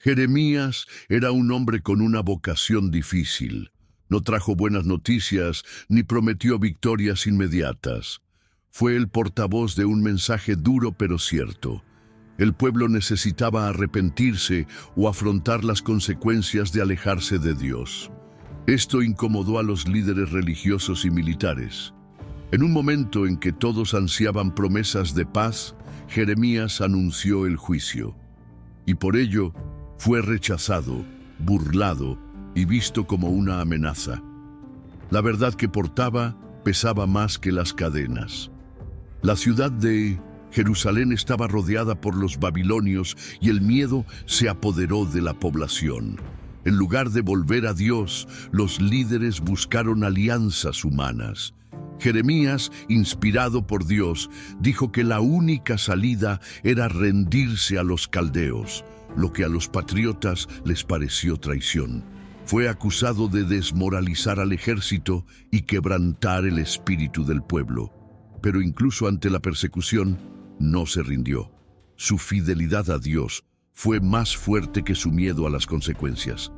Jeremías era un hombre con una vocación difícil. No trajo buenas noticias ni prometió victorias inmediatas. Fue el portavoz de un mensaje duro pero cierto. El pueblo necesitaba arrepentirse o afrontar las consecuencias de alejarse de Dios. Esto incomodó a los líderes religiosos y militares. En un momento en que todos ansiaban promesas de paz, Jeremías anunció el juicio. Y por ello, fue rechazado, burlado y visto como una amenaza. La verdad que portaba pesaba más que las cadenas. La ciudad de Jerusalén estaba rodeada por los babilonios y el miedo se apoderó de la población. En lugar de volver a Dios, los líderes buscaron alianzas humanas. Jeremías, inspirado por Dios, dijo que la única salida era rendirse a los caldeos, lo que a los patriotas les pareció traición. Fue acusado de desmoralizar al ejército y quebrantar el espíritu del pueblo. Pero incluso ante la persecución, no se rindió. Su fidelidad a Dios fue más fuerte que su miedo a las consecuencias.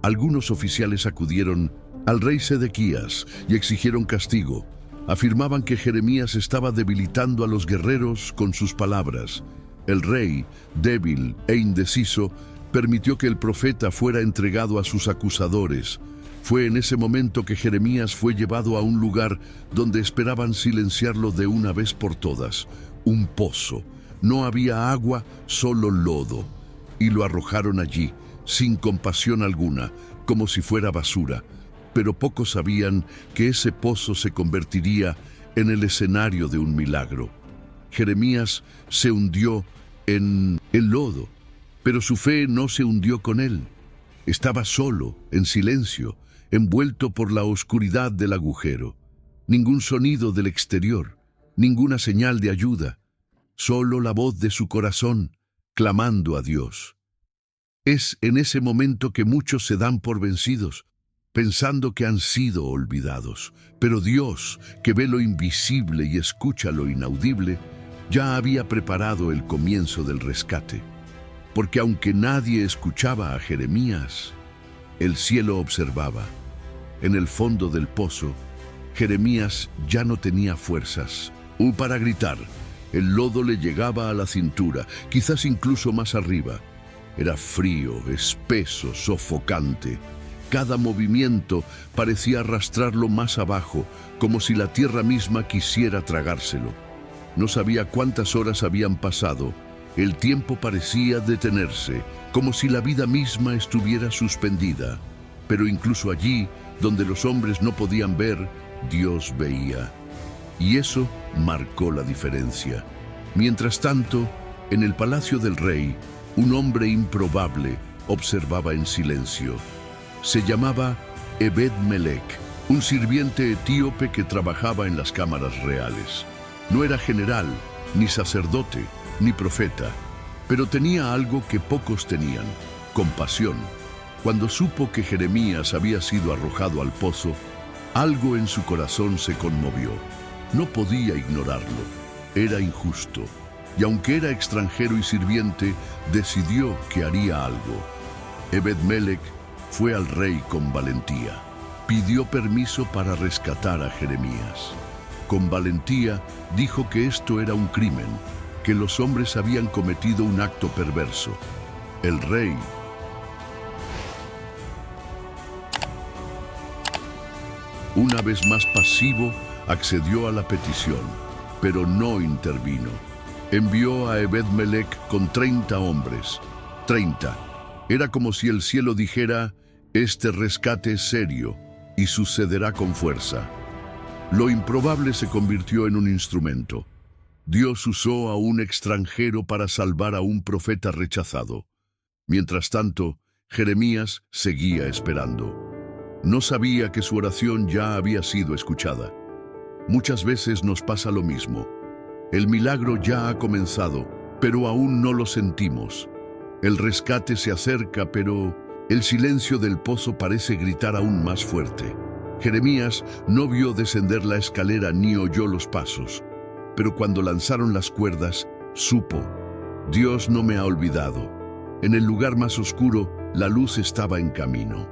Algunos oficiales acudieron al rey Sedequías y exigieron castigo. Afirmaban que Jeremías estaba debilitando a los guerreros con sus palabras. El rey, débil e indeciso, permitió que el profeta fuera entregado a sus acusadores. Fue en ese momento que Jeremías fue llevado a un lugar donde esperaban silenciarlo de una vez por todas. Un pozo. No había agua, solo lodo. Y lo arrojaron allí, sin compasión alguna, como si fuera basura. Pero pocos sabían que ese pozo se convertiría en el escenario de un milagro. Jeremías se hundió en el lodo, pero su fe no se hundió con él. Estaba solo, en silencio, envuelto por la oscuridad del agujero. Ningún sonido del exterior, ninguna señal de ayuda, solo la voz de su corazón, clamando a Dios. Es en ese momento que muchos se dan por vencidos, pensando que han sido olvidados. Pero Dios, que ve lo invisible y escucha lo inaudible, ya había preparado el comienzo del rescate. Porque aunque nadie escuchaba a Jeremías, el cielo observaba. En el fondo del pozo, Jeremías ya no tenía fuerzas para gritar. El lodo le llegaba a la cintura, quizás incluso más arriba. Era frío, espeso, sofocante. Cada movimiento parecía arrastrarlo más abajo, como si la tierra misma quisiera tragárselo. No sabía cuántas horas habían pasado. El tiempo parecía detenerse, como si la vida misma estuviera suspendida. Pero incluso allí, donde los hombres no podían ver, Dios veía. Y eso marcó la diferencia. Mientras tanto, en el palacio del rey, un hombre improbable observaba en silencio. Se llamaba Ebed-Melech, un sirviente etíope que trabajaba en las cámaras reales. No era general, ni sacerdote, ni profeta, pero tenía algo que pocos tenían: compasión. Cuando supo que Jeremías había sido arrojado al pozo, algo en su corazón se conmovió. No podía ignorarlo. Era injusto. Y aunque era extranjero y sirviente, decidió que haría algo. Ebed-Melech fue al rey con valentía. Pidió permiso para rescatar a Jeremías. Con valentía dijo que esto era un crimen, que los hombres habían cometido un acto perverso. El rey, una vez más pasivo, accedió a la petición, pero no intervino. Envió a Ebed-Melech con 30 hombres. 30. Era como si el cielo dijera: este rescate es serio y sucederá con fuerza. Lo improbable se convirtió en un instrumento. Dios usó a un extranjero para salvar a un profeta rechazado. Mientras tanto, Jeremías seguía esperando. No sabía que su oración ya había sido escuchada. Muchas veces nos pasa lo mismo. El milagro ya ha comenzado, pero aún no lo sentimos. El rescate se acerca, pero el silencio del pozo parece gritar aún más fuerte. Jeremías no vio descender la escalera ni oyó los pasos, pero cuando lanzaron las cuerdas, supo: Dios no me ha olvidado. En el lugar más oscuro, la luz estaba en camino.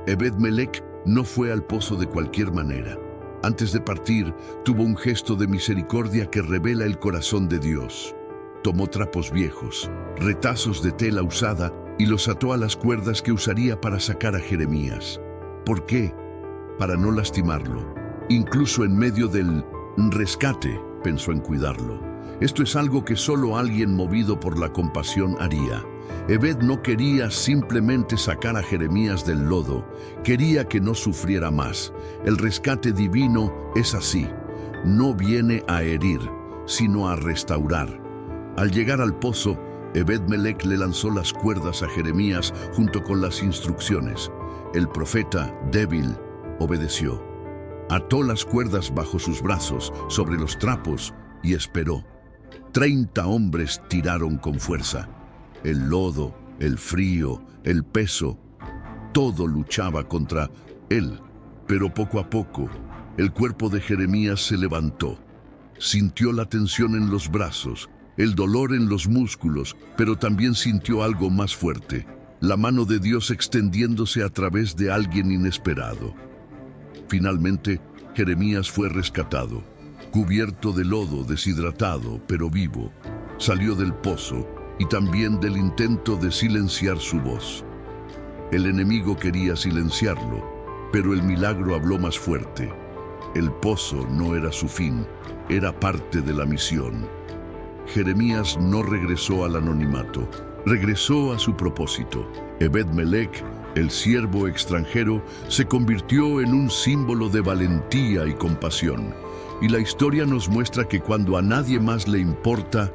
Ebed-Melech no fue al pozo de cualquier manera. Antes de partir, tuvo un gesto de misericordia que revela el corazón de Dios. Tomó trapos viejos, retazos de tela usada y los ató a las cuerdas que usaría para sacar a Jeremías. ¿Por qué? Para no lastimarlo. Incluso en medio del rescate, pensó en cuidarlo. Esto es algo que solo alguien movido por la compasión haría. Ebed no quería simplemente sacar a Jeremías del lodo, quería que no sufriera más. El rescate divino es así, no viene a herir, sino a restaurar. Al llegar al pozo, Ebed-Melech le lanzó las cuerdas a Jeremías junto con las instrucciones. El profeta, débil, obedeció. Ató las cuerdas bajo sus brazos, sobre los trapos, y esperó. 30 hombres tiraron con fuerza. El lodo, el frío, el peso, todo luchaba contra él. Pero poco a poco, el cuerpo de Jeremías se levantó. Sintió la tensión en los brazos, el dolor en los músculos, pero también sintió algo más fuerte, la mano de Dios extendiéndose a través de alguien inesperado. Finalmente, Jeremías fue rescatado, cubierto de lodo, deshidratado, pero vivo. Salió del pozo y también del intento de silenciar su voz. El enemigo quería silenciarlo, pero el milagro habló más fuerte. El pozo no era su fin, era parte de la misión. Jeremías no regresó al anonimato, regresó a su propósito. Ebed-Melech, el siervo extranjero, se convirtió en un símbolo de valentía y compasión. Y la historia nos muestra que cuando a nadie más le importa,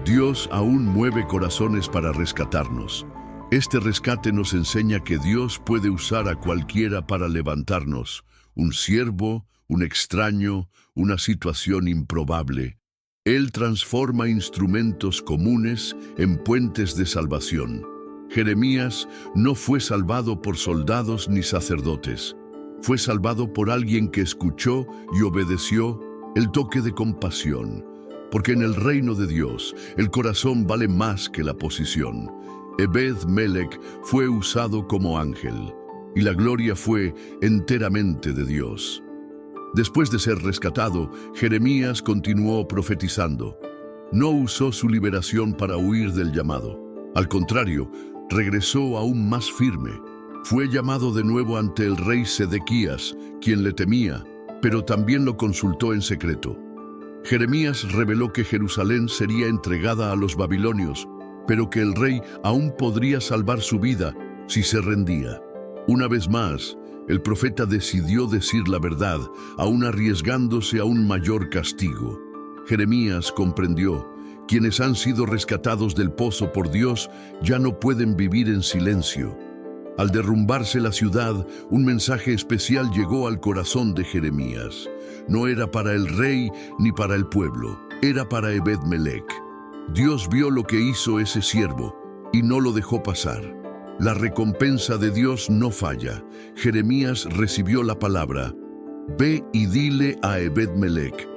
Dios aún mueve corazones para rescatarnos. Este rescate nos enseña que Dios puede usar a cualquiera para levantarnos. Un siervo, un extraño, una situación improbable. Él transforma instrumentos comunes en puentes de salvación. Jeremías no fue salvado por soldados ni sacerdotes. Fue salvado por alguien que escuchó y obedeció el toque de compasión. Porque en el reino de Dios, el corazón vale más que la posición. Ebed-Melech fue usado como ángel, y la gloria fue enteramente de Dios. Después de ser rescatado, Jeremías continuó profetizando. No usó su liberación para huir del llamado. Al contrario, regresó aún más firme. Fue llamado de nuevo ante el rey Sedequías, quien le temía, pero también lo consultó en secreto. Jeremías reveló que Jerusalén sería entregada a los babilonios, pero que el rey aún podría salvar su vida si se rendía. Una vez más, el profeta decidió decir la verdad, aún arriesgándose a un mayor castigo. Jeremías comprendió: quienes han sido rescatados del pozo por Dios ya no pueden vivir en silencio. Al derrumbarse la ciudad, un mensaje especial llegó al corazón de Jeremías. No era para el rey ni para el pueblo, era para Ebed-Melech. Dios vio lo que hizo ese siervo y no lo dejó pasar. La recompensa de Dios no falla. Jeremías recibió la palabra: ve y dile a Ebed-Melech,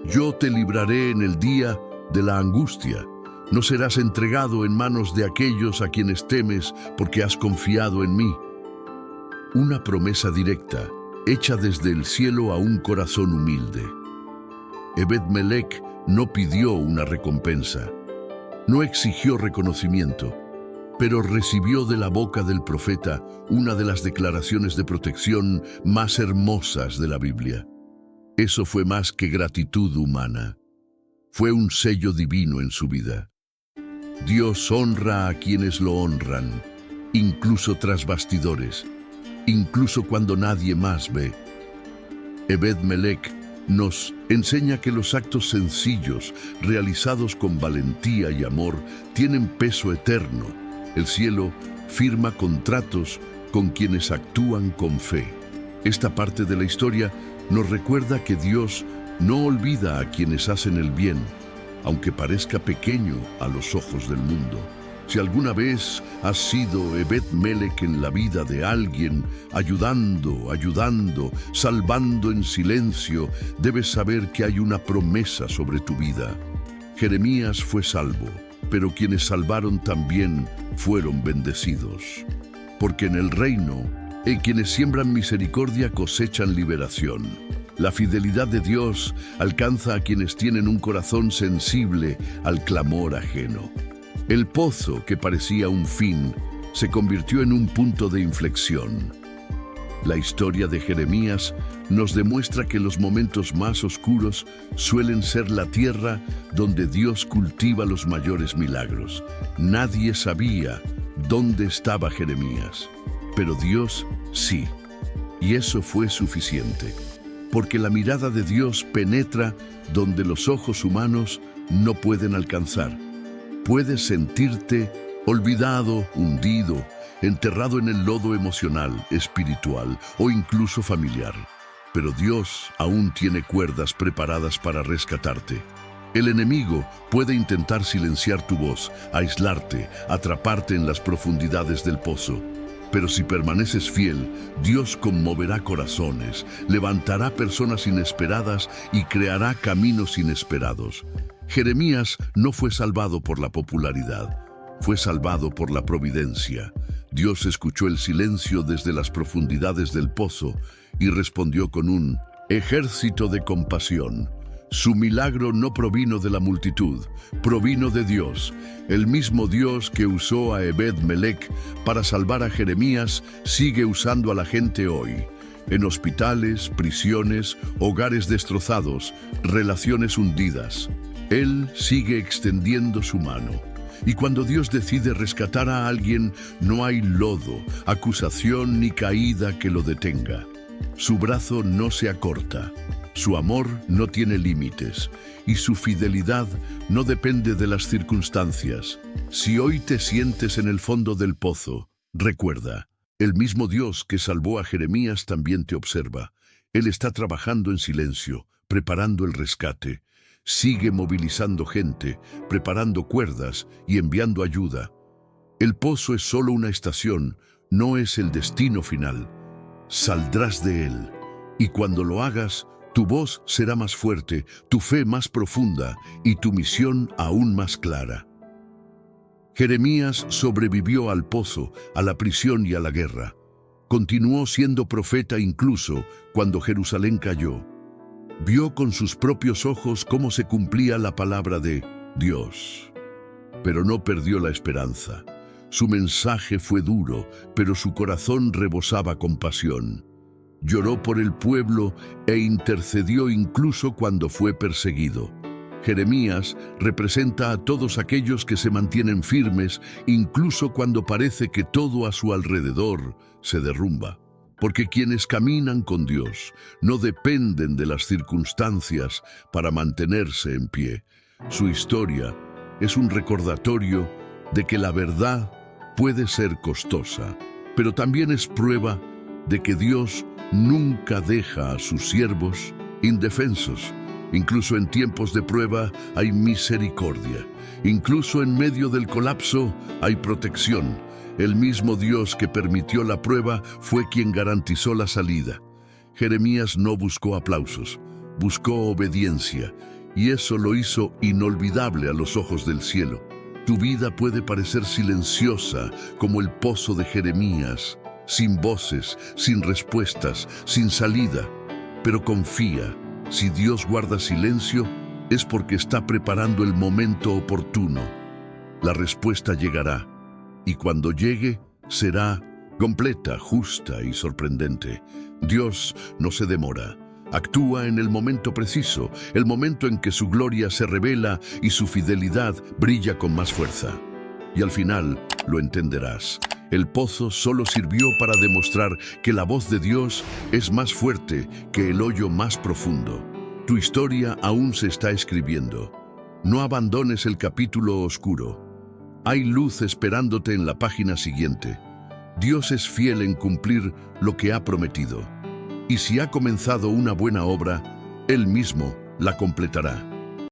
yo te libraré en el día de la angustia. No serás entregado en manos de aquellos a quienes temes porque has confiado en mí. Una promesa directa, hecha desde el cielo a un corazón humilde. Ebed-Melech no pidió una recompensa, no exigió reconocimiento, pero recibió de la boca del profeta una de las declaraciones de protección más hermosas de la Biblia. Eso fue más que gratitud humana. Fue un sello divino en su vida. Dios honra a quienes lo honran, incluso tras bastidores, incluso cuando nadie más ve. Ebed-Melech nos enseña que los actos sencillos, realizados con valentía y amor, tienen peso eterno. El cielo firma contratos con quienes actúan con fe. Esta parte de la historia nos recuerda que Dios no olvida a quienes hacen el bien, aunque parezca pequeño a los ojos del mundo. Si alguna vez has sido Ebed-Melech en la vida de alguien, ayudando, salvando en silencio, debes saber que hay una promesa sobre tu vida. Jeremías fue salvo, pero quienes salvaron también fueron bendecidos. Porque en el reino, quienes siembran misericordia cosechan liberación. La fidelidad de Dios alcanza a quienes tienen un corazón sensible al clamor ajeno. El pozo, que parecía un fin, se convirtió en un punto de inflexión. La historia de Jeremías nos demuestra que los momentos más oscuros suelen ser la tierra donde Dios cultiva los mayores milagros. Nadie sabía dónde estaba Jeremías, pero Dios sí. Y eso fue suficiente, porque la mirada de Dios penetra donde los ojos humanos no pueden alcanzar. Puedes sentirte olvidado, hundido, enterrado en el lodo emocional, espiritual o incluso familiar. Pero Dios aún tiene cuerdas preparadas para rescatarte. El enemigo puede intentar silenciar tu voz, aislarte, atraparte en las profundidades del pozo. Pero si permaneces fiel, Dios conmoverá corazones, levantará personas inesperadas y creará caminos inesperados. Jeremías no fue salvado por la popularidad, fue salvado por la providencia. Dios escuchó el silencio desde las profundidades del pozo y respondió con un ejército de compasión. Su milagro no provino de la multitud, provino de Dios. El mismo Dios que usó a Ebed-Melech para salvar a Jeremías sigue usando a la gente hoy. En hospitales, prisiones, hogares destrozados, relaciones hundidas. Él sigue extendiendo su mano. Y cuando Dios decide rescatar a alguien, no hay lodo, acusación ni caída que lo detenga. Su brazo no se acorta, su amor no tiene límites y su fidelidad no depende de las circunstancias. Si hoy te sientes en el fondo del pozo, recuerda, el mismo Dios que salvó a Jeremías también te observa. Él está trabajando en silencio, preparando el rescate. Sigue movilizando gente, preparando cuerdas y enviando ayuda. El pozo es solo una estación, no es el destino final. Saldrás de él, y cuando lo hagas, tu voz será más fuerte, tu fe más profunda y tu misión aún más clara. Jeremías sobrevivió al pozo, a la prisión y a la guerra. Continuó siendo profeta incluso cuando Jerusalén cayó. Vio con sus propios ojos cómo se cumplía la palabra de Dios. Pero no perdió la esperanza. Su mensaje fue duro, pero su corazón rebosaba compasión. Lloró por el pueblo e intercedió incluso cuando fue perseguido. Jeremías representa a todos aquellos que se mantienen firmes, incluso cuando parece que todo a su alrededor se derrumba. Porque quienes caminan con Dios no dependen de las circunstancias para mantenerse en pie. Su historia es un recordatorio de que la verdad puede ser costosa, pero también es prueba de que Dios nunca deja a sus siervos indefensos. Incluso en tiempos de prueba hay misericordia. Incluso en medio del colapso hay protección. El mismo Dios que permitió la prueba fue quien garantizó la salida. Jeremías no buscó aplausos, buscó obediencia, y eso lo hizo inolvidable a los ojos del cielo. Tu vida puede parecer silenciosa como el pozo de Jeremías, sin voces, sin respuestas, sin salida. Pero confía, si Dios guarda silencio, es porque está preparando el momento oportuno. La respuesta llegará. Y cuando llegue, será completa, justa y sorprendente. Dios no se demora. Actúa en el momento preciso, el momento en que su gloria se revela y su fidelidad brilla con más fuerza. Y al final lo entenderás. El pozo solo sirvió para demostrar que la voz de Dios es más fuerte que el hoyo más profundo. Tu historia aún se está escribiendo. No abandones el capítulo oscuro. Hay luz esperándote en la página siguiente. Dios es fiel en cumplir lo que ha prometido. Y si ha comenzado una buena obra, Él mismo la completará.